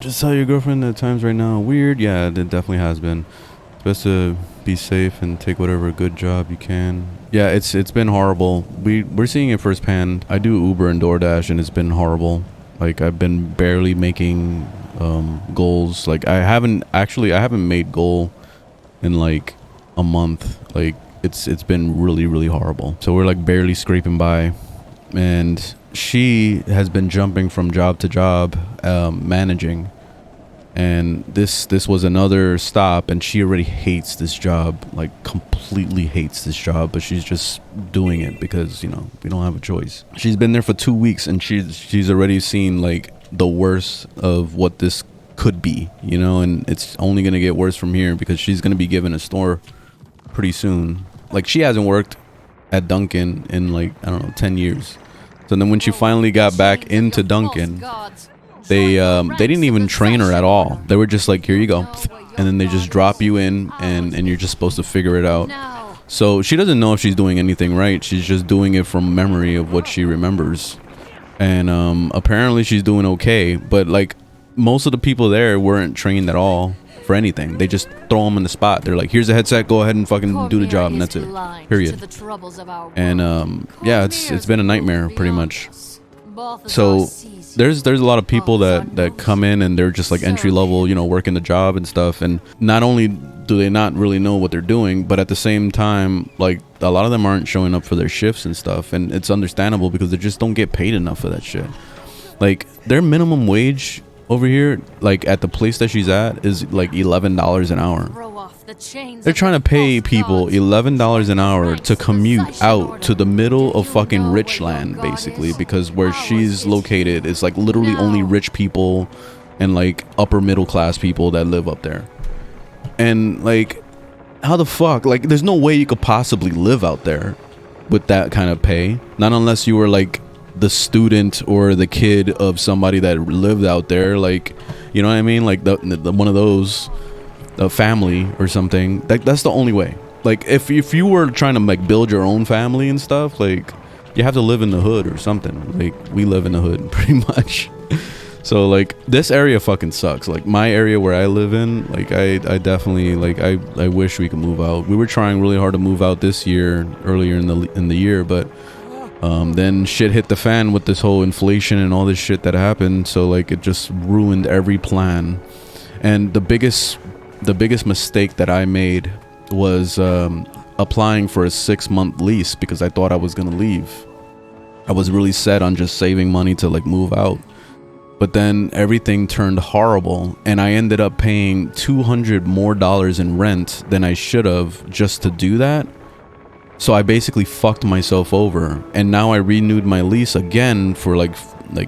Just tell your girlfriend that times right now are weird. Yeah, it definitely has been. It's best to be safe and take whatever good job you can. Yeah, it's been horrible. We're seeing it firsthand. I do Uber and DoorDash, and it's been horrible. Like, I've been barely making goals. Like, I haven't made goal in like a month. Like, it's been really horrible. So we're like barely scraping by, and she has been jumping from job to job, managing, and this was another stop, and she already hates this job, like completely hates this job, but she's just doing it because, you know, we don't have a choice. She's been there for 2 weeks, and she's already seen like the worst of what this could be, you know, and it's only gonna get worse from here because she's gonna be given a store pretty soon. Like, she hasn't worked at Dunkin' in like, I don't know, 10 years. So then when she finally got back into Dunkin', they didn't even train her at all. They were just like, here you go. And then they just drop you in, and you're just supposed to figure it out. So she doesn't know if she's doing anything right. She's just doing it from memory of what she remembers. And apparently she's doing okay. But like, most of the people there weren't trained at all for anything. They just throw them in the spot. They're like, here's a headset, go ahead and fucking do the job, and that's it. Period. And yeah, it's been a nightmare pretty much. So there's a lot of people that come in, and they're just like entry level, you know, working the job and stuff, and not only do they not really know what they're doing, but at the same time, like, a lot of them aren't showing up for their shifts and stuff, and it's understandable because they just don't get paid enough for that shit. Like, their minimum wage over here, like at the place that she's at, is like $11 an hour. They're trying to pay people $11 an hour to commute out to the middle of fucking rich land, basically, because where she's located is like literally only rich people and like upper middle class people that live up there. And like, how the fuck, like, there's no way you could possibly live out there with that kind of pay, not unless you were like the student or the kid of somebody that lived out there, like, you know what I mean, like the one of those, a family or something. That's the only way. Like, if you were trying to like build your own family and stuff, like, you have to live in the hood or something. Like, we live in the hood pretty much. So like, this area fucking sucks. Like, my area where I live in, like, I definitely, like, I wish we could move out. We were trying really hard to move out this year, earlier in the year, but then shit hit the fan with this whole inflation and all this shit that happened. So like, it just ruined every plan. And the biggest mistake that I made was applying for a 6-month lease because I thought I was gonna leave. I was really set on just saving money to like move out, but then everything turned horrible, and I ended up paying $200 more in rent than I should have just to do that. So I basically fucked myself over, and now I renewed my lease again for like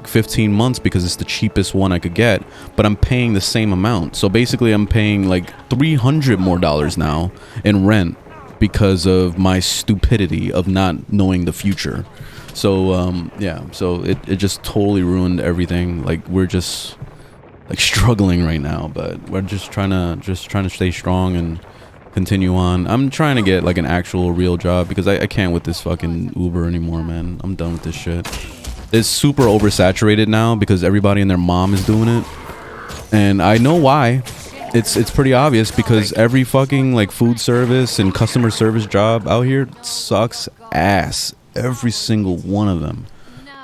15 months because it's the cheapest one I could get, but I'm paying the same amount. So basically I'm paying like $300 more now in rent because of my stupidity of not knowing the future. So yeah, so it just totally ruined everything. Like, we're just like struggling right now, but we're just trying to stay strong and continue on. I'm trying to get like an actual real job because I can't with this fucking Uber anymore, man. I'm done with this shit. It's super oversaturated now because everybody and their mom is doing it, and I know why. It's pretty obvious because every fucking like food service and customer service job out here sucks ass. Every single one of them.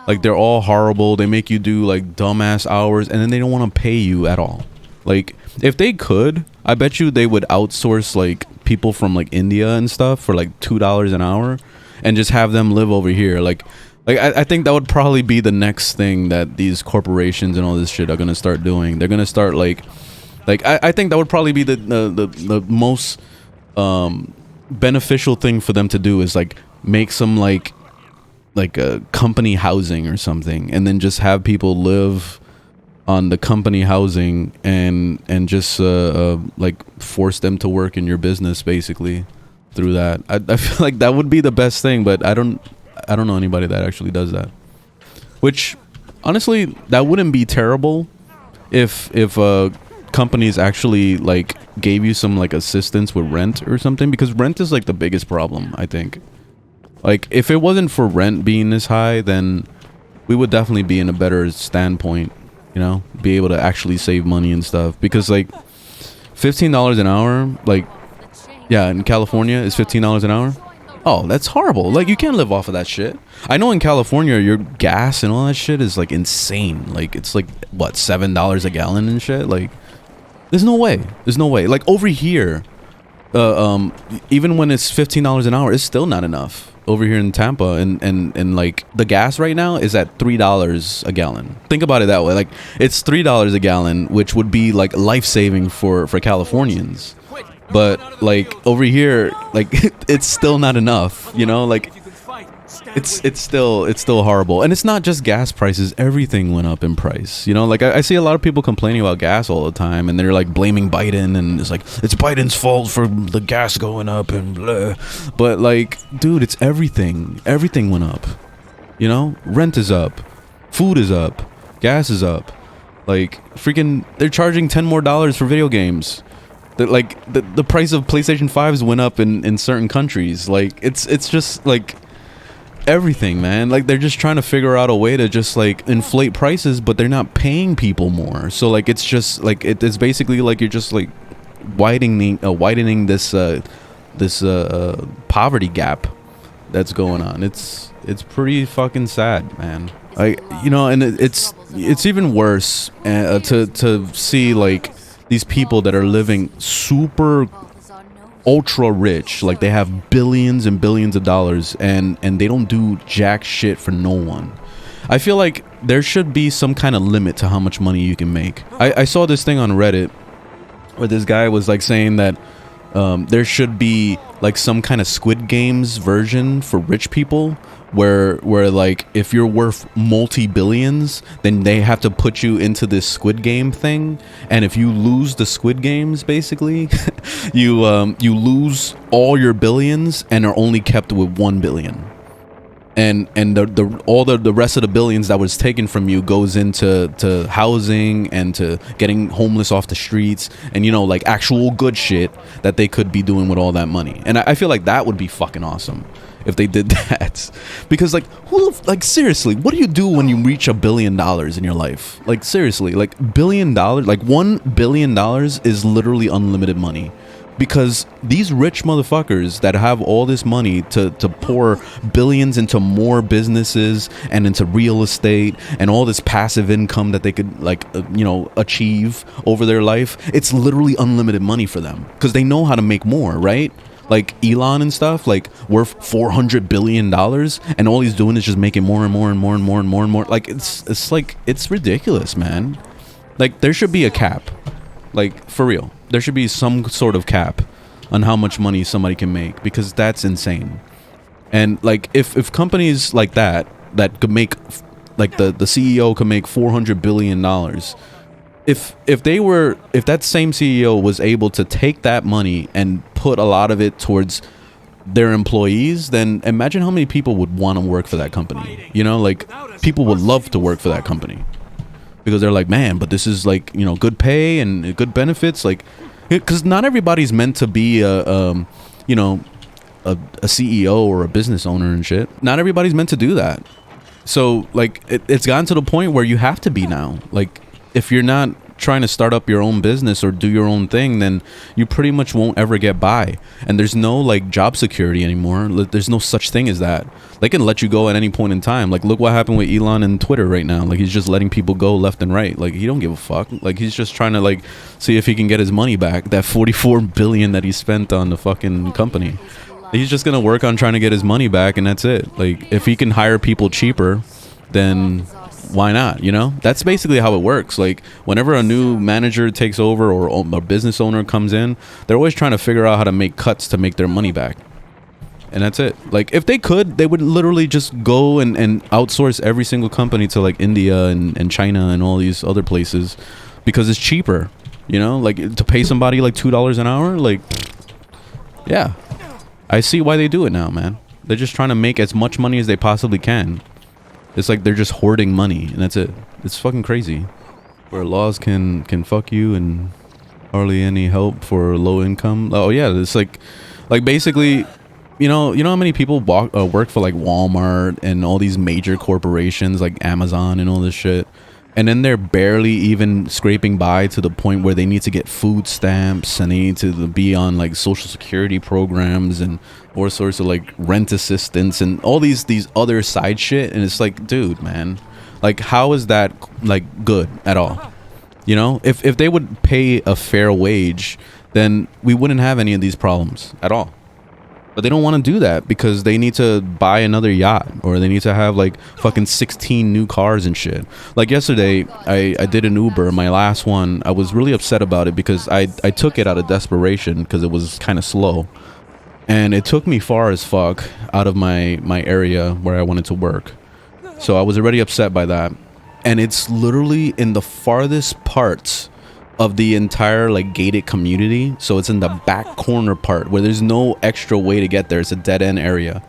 Like, they're all horrible. They make you do like dumbass hours, and then they don't want to pay you at all. Like, if they could, I bet you they would outsource like people from like India and stuff for like $2 an hour and just have them live over here. Like I think that would probably be the next thing that these corporations and all this shit are gonna start doing. They're gonna start like I think that would probably be the most beneficial thing for them to do is like make some like a company housing or something, and then just have people live on the company housing and just like force them to work in your business basically through that. I feel like that would be the best thing, but I don't know anybody that actually does that. Which, honestly, that wouldn't be terrible if companies actually like gave you some like assistance with rent or something, because rent is like the biggest problem, I think. Like, if it wasn't for rent being this high, then we would definitely be in a better standpoint. you know, be able to actually save money and stuff. Because like $15 an hour, like, yeah, in California is $15 an hour. Oh, that's horrible. Like, you can't live off of that shit. I know in California, your gas and all that shit is like insane. Like, it's like, what, $7 a gallon and shit? Like, there's no way. There's no way. Like, over here, even when it's $15 an hour, it's still not enough over here in Tampa. And like, the gas right now is at $3 a gallon. Think about it that way. Like, it's $3 a gallon, which would be like life-saving for Californians. But like over here, like it's still not enough, you know, like it's still horrible. And it's not just gas prices, everything went up in price, you know. Like I see a lot of people complaining about gas all the time, and they're like blaming Biden, and it's like it's Biden's fault for the gas going up and blah. But like, dude, it's everything went up, you know. Rent is up, food is up, gas is up. Like freaking, they're charging $10 more for video games. The price of PlayStation 5s went up in certain countries. Like it's just like everything, man. Like they're just trying to figure out a way to just like inflate prices, but they're not paying people more. So like it's just like it's basically like you're just like widening this poverty gap that's going on. It's pretty fucking sad, man. Like, you know, and it's even worse to see like these people that are living super ultra rich, like they have billions and billions of dollars, and they don't do jack shit for no one. I feel like there should be some kind of limit to how much money you can make. I saw this thing on Reddit where this guy was like saying that there should be like some kind of Squid Games version for rich people, where like if you're worth multi-billions, then they have to put you into this Squid Game thing, and if you lose the Squid Games, basically you lose all your billions and are only kept with 1 billion, and all the rest of the billions that was taken from you goes into housing and to getting homeless off the streets, and you know, like actual good shit that they could be doing with all that money. And I feel like that would be fucking awesome if they did that. Because like, like seriously, what do you do when you reach $1 billion in your life? Like seriously, like $1 billion, like $1 billion is literally unlimited money. Because these rich motherfuckers that have all this money to pour billions into more businesses and into real estate and all this passive income that they could like you know, achieve over their life, it's literally unlimited money for them because they know how to make more, right? Like Elon and stuff, like worth $400 billion, and all he's doing is just making more and more and more and more and more and more. Like it's like, it's ridiculous, man. Like there should be a cap. Like for real, there should be some sort of cap on how much money somebody can make, because that's insane. And like if companies like that could make, like the CEO could make $400 billion, if that same CEO was able to take that money and put a lot of it towards their employees, then imagine how many people would want to work for that company. You know, like people would love to work for that company because they're like, man, but this is like, you know, good pay and good benefits. Like, because not everybody's meant to be you know, a CEO or a business owner and shit. Not everybody's meant to do that. So like it's gotten to the point where you have to be now. Like if you're not trying to start up your own business or do your own thing, then you pretty much won't ever get by. And there's no like job security anymore. There's no such thing as that. They can let you go at any point in time. Like look what happened with Elon and Twitter right now. Like he's just letting people go left and right. Like he don't give a fuck. Like he's just trying to like see if he can get his money back, that 44 billion that he spent on the fucking company. He's just gonna work on trying to get his money back, and that's it. Like if he can hire people cheaper, then why not? You know, that's basically how it works. Like whenever a new manager takes over or a business owner comes in, they're always trying to figure out how to make cuts to make their money back, and that's it. Like if they could, they would literally just go and outsource every single company to like India and China and all these other places, because it's cheaper. You know, like to pay somebody like $2 an hour. Like, yeah, I see why they do it now, man. They're just trying to make as much money as they possibly can. It's like they're just hoarding money, and that's it. It's fucking crazy. Where laws can fuck you and hardly any help for low income. Oh yeah, it's like basically, you know how many people work for like Walmart and all these major corporations like Amazon and all this shit. and then they're barely even scraping by to the point where they need to get food stamps and they need to be on like social security programs and all sorts of like rent assistance and all these other side shit. And it's like, dude, man, like, how is that like good at all? You know, if they would pay a fair wage, then we wouldn't have any of these problems at all. But they don't want to do that because they need to buy another yacht, or they need to have like fucking 16 new cars and shit. Like yesterday, I did an Uber, my last one. I was really upset about it because I took it out of desperation because it was kind of slow. And it took me far as fuck out of my area where I wanted to work. So I was already upset by that. And it's literally in the farthest parts of the entire like gated community. So it's in the back corner part where there's no extra way to get there. It's a dead end area.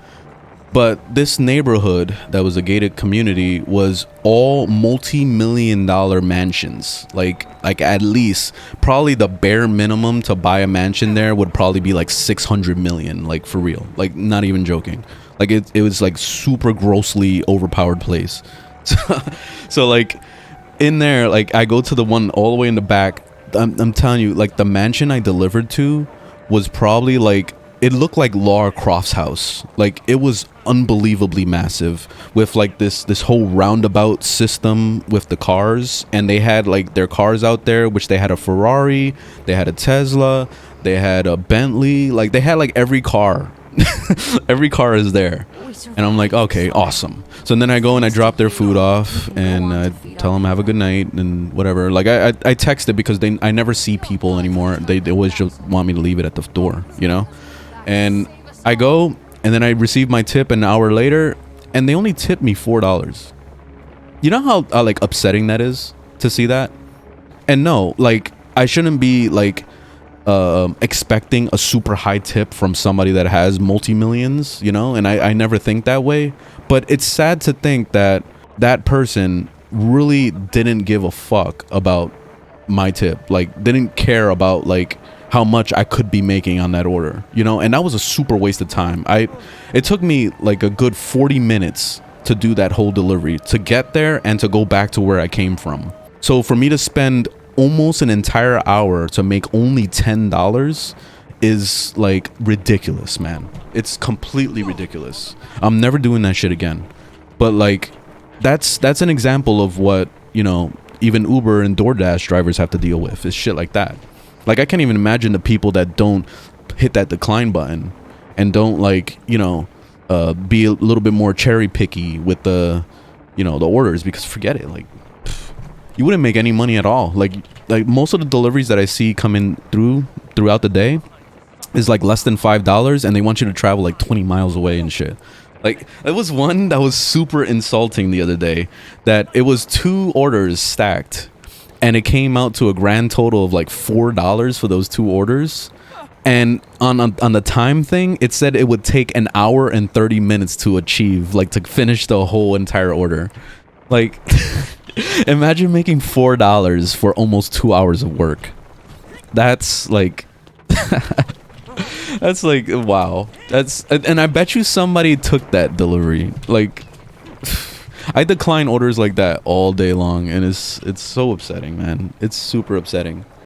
But this neighborhood that was a gated community was all multi-million-dollar mansions. Like at least probably the bare minimum to buy a mansion there would probably be like 600 million, like for real, like not even joking. Like it was like super grossly overpowered place. So like in there, like I go to the one all the way in the back. I'm telling you, like the mansion I delivered to was probably like, it looked like Lara Croft's house. Like it was unbelievably massive with like this whole roundabout system with the cars. And they had like their cars out there, which they had a Ferrari, they had a Tesla, they had a Bentley, like they had like every car. Every car is there. And I'm like, okay, awesome. So then I go and I drop their food off and tell them have a good night and whatever. Like I text it because I never see people anymore. They always just want me to leave it at the door, you know? And I go and then I receive my tip an hour later and they only tipped me $4. You know how like upsetting that is to see that? And no, like I shouldn't be like expecting a super high tip from somebody that has multi-millions, you know, and I never think that way. But it's sad to think that that person really didn't give a fuck about my tip, like didn't care about like how much I could be making on that order, you know. And that was a super waste of time. It took me like a good 40 minutes to do that whole delivery, to get there and to go back to where I came from. So for me to spend almost an entire hour to make only $10 is like ridiculous, man. It's completely ridiculous. I'm never doing that shit again. But like that's an example of what, you know, even Uber and DoorDash drivers have to deal with, is shit like that. Like I can't even imagine the people that don't hit that decline button and don't like, you know, be a little bit more cherry picky with the, you know, the orders, because forget it, like you wouldn't make any money at all. Like most of the deliveries that I see coming throughout the day is like less than $5, and they want you to travel like 20 miles away and shit. Like there was one that was super insulting the other day, that it was 2 orders stacked and it came out to a grand total of like $4 for those 2 orders. And on the time thing, it said it would take an hour and 30 minutes to achieve, like to finish the whole entire order. Like imagine making $4 for almost 2 hours of work. That's like that's like, wow. And I bet you somebody took that delivery. Like I decline orders like that all day long, and it's so upsetting, man. It's super upsetting.